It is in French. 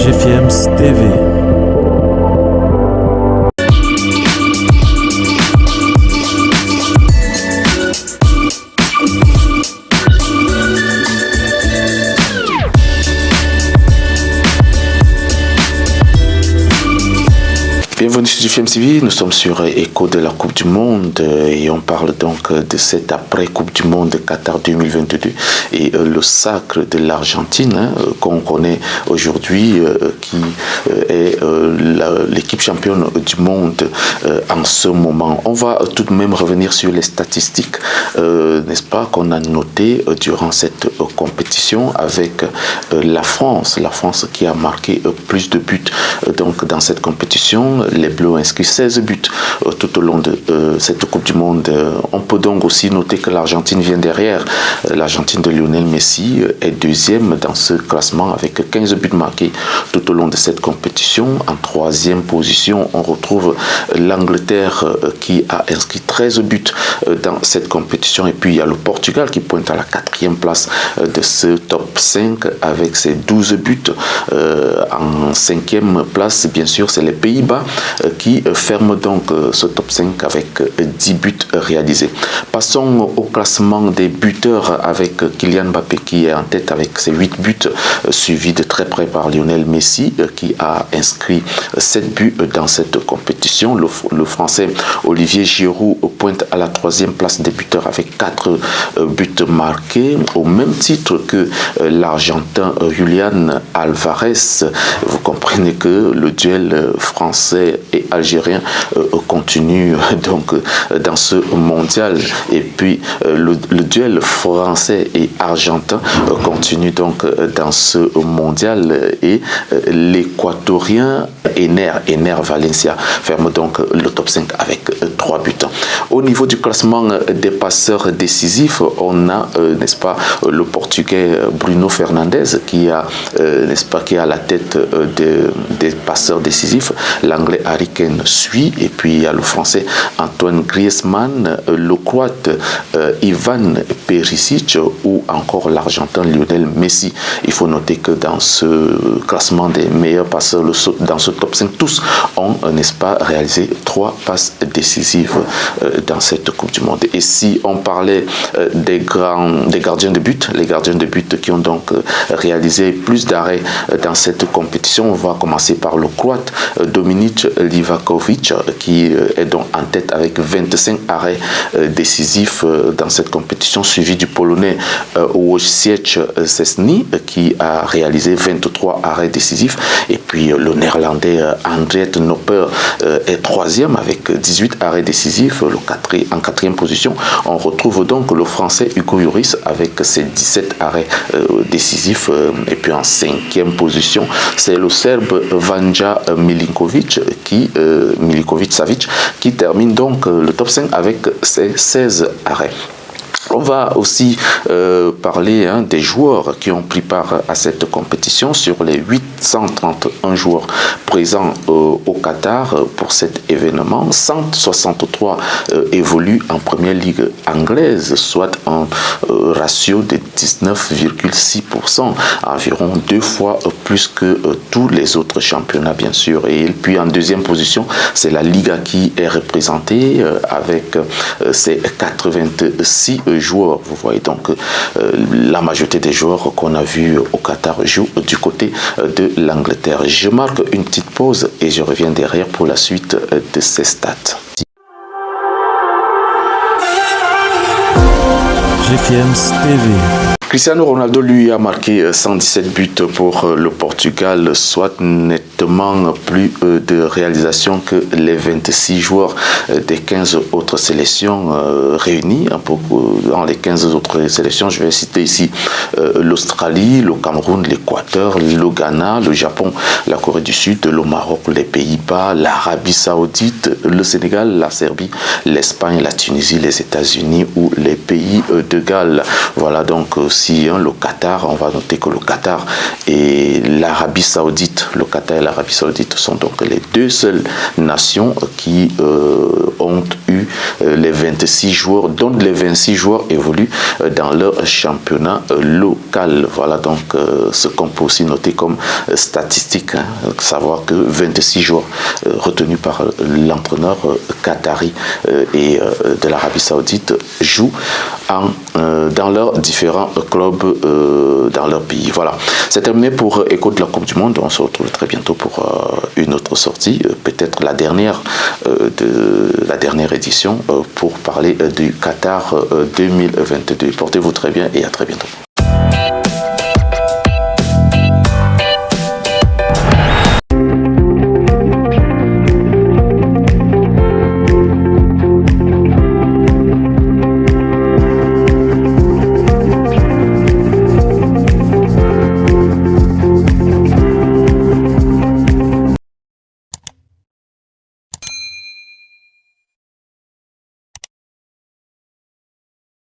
GFIEMS TV. Bienvenue sur GFIEMS TV, nous sommes sur Écho de la Coupe du Monde et on parle donc de cette après-Coupe du Monde Qatar 2022 et le sacre de l'Argentine qu'on connaît aujourd'hui qui est l'équipe championne du monde en ce moment. On va tout de même revenir sur les statistiques, n'est-ce pas, qu'on a noté durant cette compétition avec la France qui a marqué plus de buts donc dans cette compétition. Les Bleus ont inscrit 16 buts tout au long de cette Coupe du Monde. On peut donc aussi noter que l'Argentine vient derrière. L'Argentine de Lionel Messi est deuxième dans ce classement avec 15 buts marqués tout au long de cette compétition. En troisième position, on retrouve l'Angleterre qui a inscrit 13 buts dans cette compétition. Et puis il y a le Portugal qui pointe à la quatrième place de ce top 5 avec ses 12 buts. En cinquième place, bien sûr, c'est les Pays-Bas qui ferme donc ce top 5 avec 10 buts réalisés. Passons au classement des buteurs avec Kylian Mbappé qui est en tête avec ses 8 buts, suivi de très près par Lionel Messi qui a inscrit 7 buts dans cette compétition. Le Français Olivier Giroud pointe à la troisième place des buteurs avec 4 buts marqués, au même titre que l'Argentin Julián Álvarez. Vous comprenez que le duel français et algérien continue donc dans ce mondial, et puis le duel français et argentin continue donc dans ce mondial, et l'équatorien Ener Valencia ferme donc le top 5 avec 3 buts. Au niveau du classement des passeurs décisifs, on a n'est-ce pas, le portugais Bruno Fernandes qui a n'est-ce pas, qui est à la tête des passeurs décisifs. L'anglais Harry Kane suit, et puis il y a le français Antoine Griezmann, le croate Ivan Perisic ou encore l'argentin Lionel Messi. Il faut noter que dans ce classement des meilleurs passeurs, dans ce top 5, tous ont, n'est-ce pas, réalisé 3 passes décisives dans cette Coupe du Monde. Et si on parlait des gardiens de but, les gardiens de but qui ont donc réalisé plus d'arrêts dans cette compétition, on va commencer par le croate Dominic Livakovic qui est donc en tête avec 25 arrêts décisifs dans cette compétition, suivi du polonais Wojciech Szczesny qui a réalisé 23 arrêts décisifs, et puis le néerlandais Andriette Nopper est troisième avec 18 arrêts décisifs. En quatrième position, on retrouve donc le français Hugo Lloris avec ses 17 arrêts décisifs, et puis en cinquième position, c'est le serbe Vanja Milinkovic Savic qui termine donc le top 5 avec ses 16 arrêts. On va aussi parler des joueurs qui ont pris part à cette compétition. Sur les 831 joueurs présents au Qatar pour cet événement, 163 évoluent en première ligue anglaise, soit un ratio de 19,6%, environ 2 fois plus que tous les autres championnats, bien sûr. Et puis en deuxième position, c'est la Liga qui est représentée avec ses 86 joueurs. Vous voyez donc la majorité des joueurs qu'on a vus au Qatar jouent du côté de l'Angleterre. Je marque une petite pause et je reviens derrière pour la suite de ces stats. GFIEMS TV. Cristiano Ronaldo, lui, a marqué 117 buts pour le Portugal, soit nettement plus de réalisations que les 26 joueurs des 15 autres sélections réunies. Dans les 15 autres sélections, je vais citer ici l'Australie, le Cameroun, l'Équateur, le Ghana, le Japon, la Corée du Sud, le Maroc, les Pays-Bas, l'Arabie Saoudite, le Sénégal, la Serbie, l'Espagne, la Tunisie, les États-Unis ou les pays de Galles. Voilà donc aussi le Qatar. On va noter que le Qatar et l'Arabie Saoudite, le Qatar et l'Arabie Saoudite sont donc les deux seules nations qui ont eu les 26 joueurs, dont les 26 joueurs évoluent dans leur championnat local. Voilà donc ce qu'on peut aussi noter comme statistique, hein, savoir que 26 joueurs retenus par l'entraîneur qatari et de l'Arabie Saoudite jouent dans leurs différents clubs dans leur pays. Voilà, c'est terminé pour Écho de la Coupe du Monde. On se retrouve très bientôt pour une autre sortie, peut-être la dernière édition pour parler du Qatar 2022. Portez-vous très bien et à très bientôt.